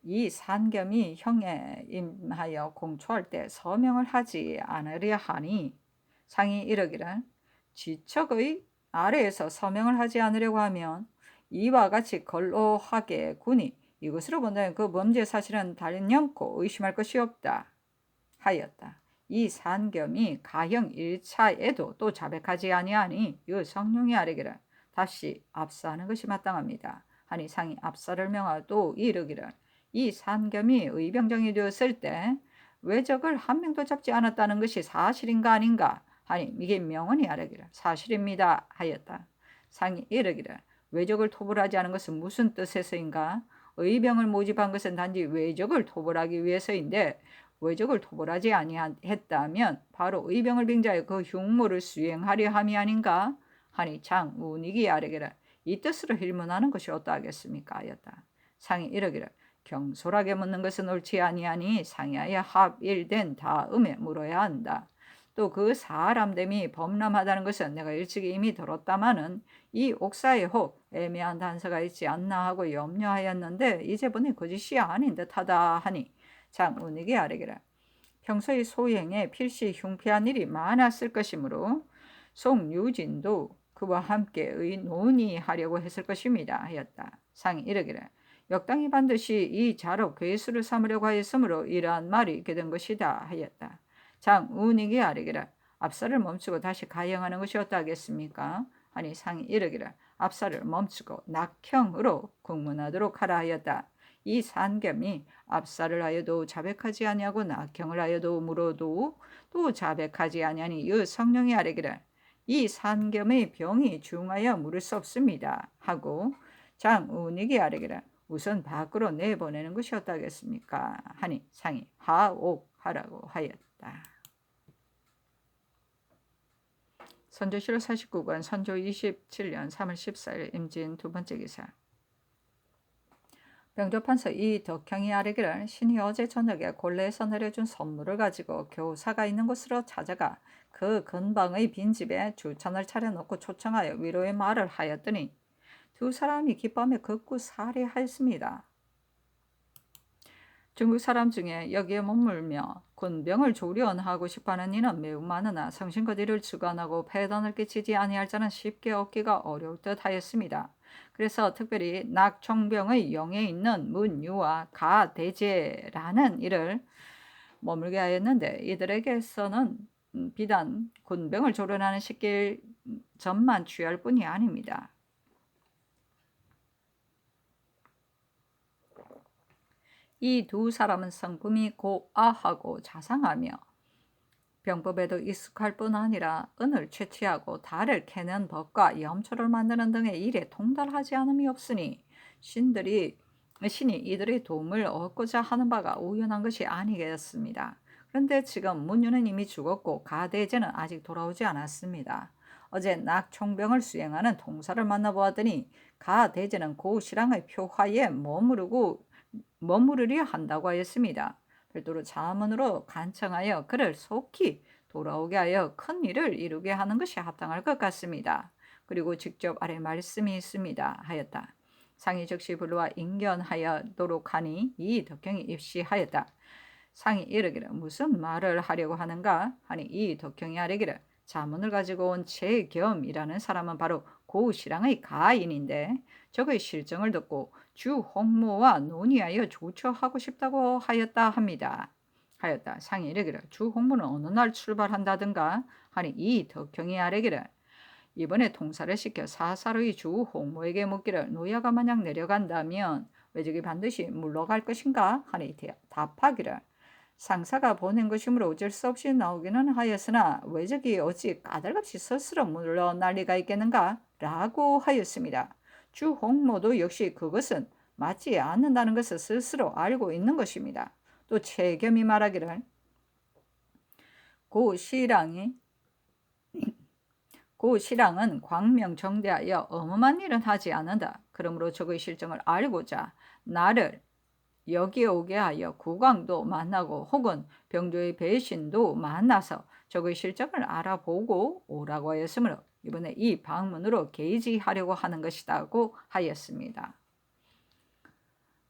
이 산겸이 형에 임하여 공초할 때 서명을 하지 않으려 하니 상이 이르기를 지척의 아래에서 서명을 하지 않으려고 하면 이와 같이 걸로하게군이 이것으로 본다면 그 범죄 사실은 단연코 의심할 것이 없다 하였다. 이 산겸이 가형 1차에도 또 자백하지 아니하니 이 성룡이 아뢰기를 다시 압사하는 것이 마땅합니다 하니 상이 압사를 명하 또 이르기를 이 산겸이 의병장이 되었을 때 왜적을 한 명도 잡지 않았다는 것이 사실인가 아닌가 하니 이게 명언이 아뢰기를 사실입니다 하였다. 상이 이르기를 왜적을 토벌하지 않은 것은 무슨 뜻에서인가? 의병을 모집한 것은 단지 왜적을 토벌하기 위해서인데 왜적을 토벌하지 아니했다면 바로 의병을 빙자해 그 흉모를 수행하려 함이 아닌가? 하니 장운익이 아뢰기를 이 뜻으로 hir문하는 것이 어떠하겠습니까? 하였다. 상이 이르기를 경솔하게 묻는 것은 옳지 아니하니 상이하여 합일된 다음에 물어야 한다. 또 그 사람됨이 범람하다는 것은 내가 일찍이 이미 들었다마는 이 옥사에 혹 애매한 단서가 있지 않나 하고 염려하였는데 이제 보니 거짓이 아닌 듯하다 하니 장운익이 아뢰기를 평소의 소행에 필시 흉패한 일이 많았을 것이므로 송유진도 그와 함께 논의하려고 했을 것입니다 하였다. 상이 이르기를 역당이 반드시 이 자로 괴수를 삼으려고 하였으므로 이러한 말이 있게 된 것이다 하였다. 장운익이 아뢰기를 압사를 멈추고 다시 가행하는 것이 어떠하겠습니까? 하니 상이 이르기를 압사를 멈추고 낙형으로 국문하도록 하라 하였다. 이 산겸이 압사를 하여도 자백하지 아니하고 낙형을 하여도 물어도 또 자백하지 아니하니 이 성령이 아뢰기를 이 산겸의 병이 중하여 물을 수 없습니다 하고 장운익이 아뢰기를 우선 밖으로 내보내는 것이 어떠하겠습니까? 하니 상이 하옥하라고 하였다. 선조실록 49권 선조 27년 3월 14일 임진 두 번째 기사. 병조판서 이 덕형이 아뢰기를 신이 어제 저녁에 골레에서 내려준 선물을 가지고 교사가 있는 곳으로 찾아가 그 근방의 빈집에 주천을 차려놓고 초청하여 위로의 말을 하였더니 두 사람이 기뻐하며 극구 살해하였습니다. 중국 사람 중에 여기에 머물며 군병을 조련하고 싶어하는 이는 매우 많으나 성심껏 이를 주관하고 폐단을 끼치지 아니할 자는 쉽게 얻기가 어려울 듯 하였습니다. 그래서 특별히 낙청병의 영에 있는 문유와 가대제라는 이를 머물게 하였는데 이들에게서는 비단 군병을 조련하는 시길 전만 취할 뿐이 아닙니다. 이 두 사람은 성품이 고아하고 자상하며 병법에도 익숙할 뿐 아니라 은을 채취하고 달을 캐는 법과 염초를 만드는 등의 일에 통달하지 않음이 없으니 신이 이들의 도움을 얻고자 하는 바가 우연한 것이 아니겠습니다. 그런데 지금 문유는 이미 죽었고 가대제는 아직 돌아오지 않았습니다. 어제 낙총병을 수행하는 통사를 만나보았더니 가대제는 고시랑의 표화에 머무르려 한다고 하였습니다. 별도로 자문으로 간청하여 그를 속히 돌아오게 하여 큰 일을 이루게 하는 것이 합당할 것 같습니다. 그리고 직접 아래 말씀이 있습니다 하였다. 상이 즉시 불러와 인견하여도록 하니 이 덕형이 입시하였다. 상이 이르기를 무슨 말을 하려고 하는가 하니 이 덕형이 아뢰기를 자문을 가지고 온 최겸이라는 사람은 바로 고시랑의 가인인데 적의 실정을 듣고 주 홍모와 논의하여 조처하고 싶다고 하였다 합니다. 상이 이르기를 주 홍모는 어느 날 출발한다든가 하니 이 덕형이 아뢰기를 이번에 통사를 시켜 사사로이 주 홍모에게 묻기를 노야가 만약 내려간다면 왜적이 반드시 물러갈 것인가 하니 답하기를 상사가 보낸 것이므로 어쩔 수 없이 나오기는 하였으나 왜적이 어찌 까닭없이 스스로 물러날 리가 있겠는가 라고 하였습니다. 주 홍모도 역시 그것은 맞지 않는다는 것을 스스로 알고 있는 것입니다. 또 최겸이 말하기를 고시랑은 광명정대하여 엄한 일은 하지 않는다. 그러므로 적의 실정을 알고자 나를 여기에 오게 하여 국왕도 만나고 혹은 병조의 배신도 만나서 적의 실정을 알아보고 오라고 하였으므로 이번에 이 방문으로 게이지하려고 하는 것이라고 하였습니다.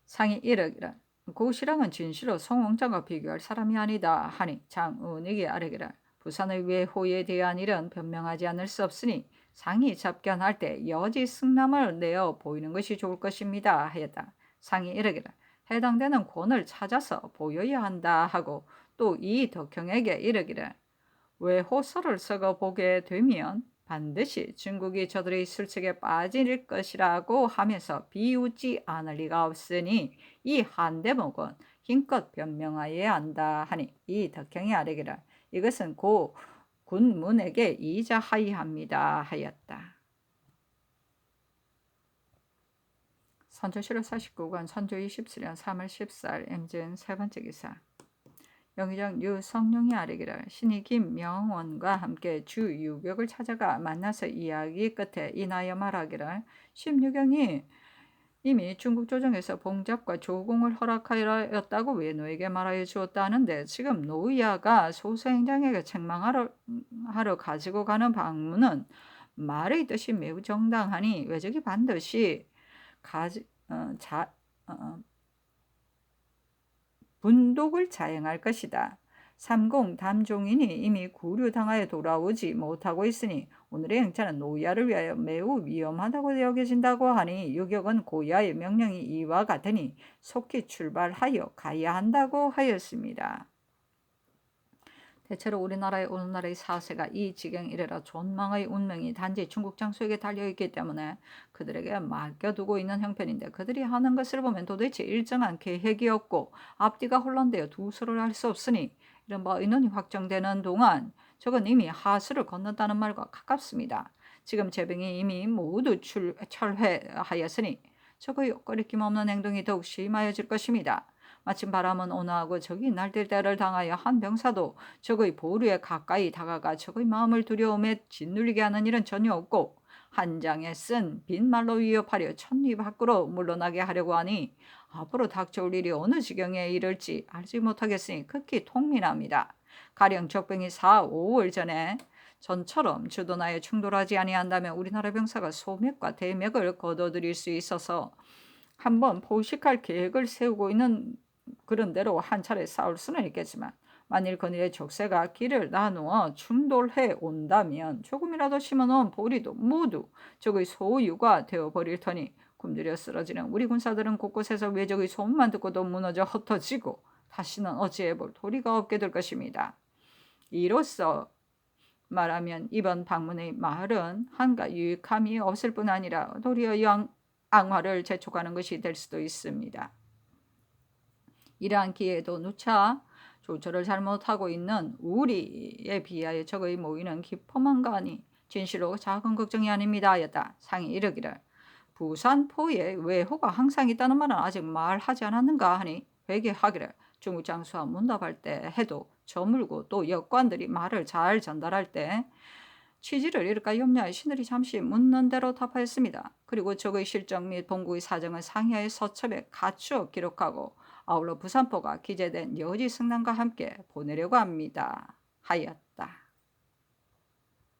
상이 이르기를 고시랑은 진실로 송홍장과 비교할 사람이 아니다 하니 장운익이 아뢰기를 부산의 외호에 대한 일은 변명하지 않을 수 없으니 상이 접견할 때 여지 승남을 내어 보이는 것이 좋을 것입니다 하였다. 상이 이르기를 해당되는 권을 찾아서 보여야 한다 하고 또 이 덕형에게 이르기를 외호서를 썩어 보게 되면 반드시 중국이 저들의 술책에 빠질 것이라고 하면서 비웃지 않을 리가 없으니 이 한대목은 힘껏 변명하여야 한다 하니 이 덕형이 아뢰기를 이것은 고 군문에게 이자하이합니다 하였다. 선조 7월 49권 선조 27년 3월 14일 임진 세 번째 기사. 영의정 유성룡이 아뢰기를 신이 김명원과 함께 주 유격을 찾아가 만나서 이야기 끝에 인하여 말하기를 심유경이 이미 중국 조정에서 봉잡과 조공을 허락하였다고 외노에게 말하여 주었다는데 지금 노이야가 소서행장에게 책망하러 가지고 가는 방문은 말의 뜻이 매우 정당하니 외적이 반드시 분독을 자행할 것이다. 삼공 담종인이 이미 구류당하여 돌아오지 못하고 있으니 오늘의 행차는 노야를 위하여 매우 위험하다고 여겨진다고 하니 유격은 고야의 명령이 이와 같으니 속히 출발하여 가야 한다고 하였습니다. 대체로 우리나라의 오늘날의 사세가 이 지경에 이르러 존망의 운명이 단지 중국 장수에게 달려있기 때문에 그들에게 맡겨두고 있는 형편인데 그들이 하는 것을 보면 도대체 일정한 계획이 없고 앞뒤가 혼란되어 두서를 할 수 없으니 이른바 의논이 확정되는 동안 저건 이미 하수를 건넜다는 말과 가깝습니다. 지금 제병이 이미 모두 철회하였으니 저거의 꺼리낌 없는 행동이 더욱 심하여질 것입니다. 마침 바람은 온화하고 적이 날뛸 때를 당하여 한 병사도 적의 보루에 가까이 다가가 적의 마음을 두려움에 짓눌리게 하는 일은 전혀 없고 한 장에 쓴 빈말로 위협하려 천리 밖으로 물러나게 하려고 하니 앞으로 닥쳐올 일이 어느 지경에 이를지 알지 못하겠으니 극히 통민합니다. 가령 적병이 4, 5월 전에 전처럼 주도나에 충돌하지 아니한다면 우리나라 병사가 소맥과 대맥을 거둬들일 수 있어서 한번 포식할 계획을 세우고 있는 그런 대로 한 차례 싸울 수는 있겠지만 만일 그들의 족쇄가 길을 나누어 충돌해 온다면 조금이라도 심어놓은 보리도 모두 적의 소유가 되어버릴 터니 굶주려 쓰러지는 우리 군사들은 곳곳에서 외적의 소문만 듣고도 무너져 흩어지고 다시는 어찌해볼 도리가 없게 될 것입니다. 이로써 말하면 이번 방문의 말은 한가 유익함이 없을 뿐 아니라 도리어 앙화를 재촉하는 것이 될 수도 있습니다. 이러한 기회에도 누차 조처를 잘못하고 있는 우리에 비하여 적의 모이는 기포만가 하니 진실로 작은 걱정이 아닙니다 하였다. 상이 이르기를 부산포에 외호가 항상 있다는 말은 아직 말하지 않았는가 하니 회개하기를 중국 장수와 문답할 때 해도 저물고 또 역관들이 말을 잘 전달할 때 취지를 잃을까 염려하여 신들이 잠시 묻는 대로 답하였습니다. 그리고 적의 실정 및 본국의 사정을 상하의 서첩에 갖추어 기록하고 아울러 부산포가 기재된 여지 승낙과 함께 보내려고 합니다. 하였다.